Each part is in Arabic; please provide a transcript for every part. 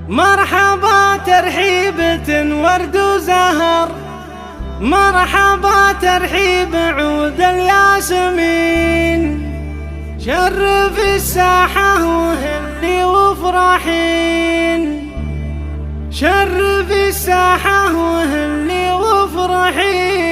مرحبا ترحيبة ورد وزهر، مرحبا ترحيب عود الياسمين. شرف الساحة وهلي وافرحين، شرف الساحة وهلي وافرحين.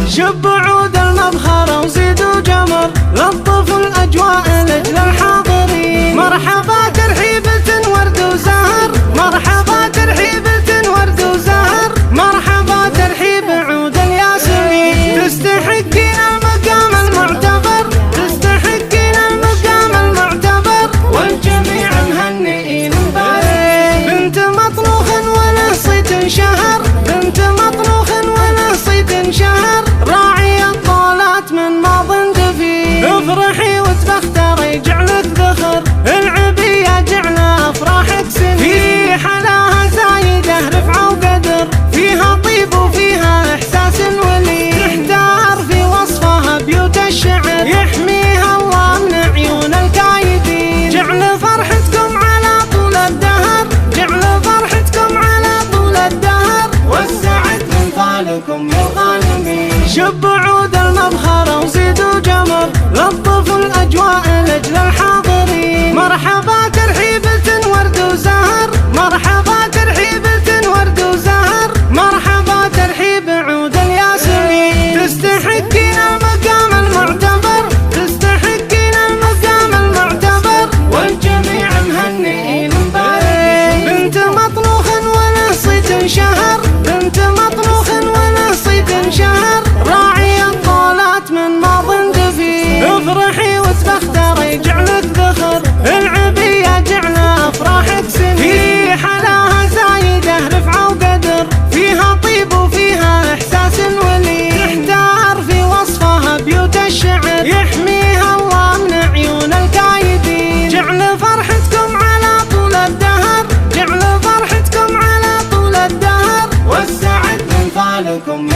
شب عود المبخرة وزيدوا جمر، لطفوا الأجواء لأجل الحاضرين. مرحبا ترحيبة ورد وزهر، مرحبا ترحيبة ورد وزهر، مرحبا ترحيب عود الياسمين. تستحقين المقام المعتبر، تستحقين المقام المعتبر، والجميع مهنئين مباركين. بنت مطروخ ولا صيت شهر، بنت مطروخ ولا صيت شهر، راعي الطولات من ماض دفين. افرحي وتبختري جعلك ذخر، العبية جعل افراحك سنين. في حلاها زايدة رفعة وقدر، فيها طيب وفيها احساس ولي. تحتار في وصفها بيوت الشعر، يحميها الله من عيون الكايدين. جعل فرحتكم على طول الدهر، جعل فرحتكم على طول الدهر، والسعد من طالكم للظالمين. شب عود المبخرة وزيدوا جمر، لطفوا الأجواء لأجل الحاضرين. مرحبا ترحيبة ورد وزهر، مرحبا ترحيبة ورد وزهر، مرحبا ترحيب عود الياسمين. تستحقين المقام المعتبر، تستحقين المقام المعتبر، والجميع مهنئين مباركين. بنت مطروخ ولا صيت شهر، بنت مطروخ ولا صيت شهر، راعي الطولات من ماض دفين. افرحي وتبختري جعلك ذخر، العبية جعل افراحك سنين. في حلاها زايدة رفعة وقدر، فيها طيب وفيها احساس ولي. تحتار في وصفها بيوت الشعر، يحميها الله من عيون الكايدين. جعل فرحتكم على طول الدهر، جعل فرحتكم على طول الدهر، والسعد من طالكم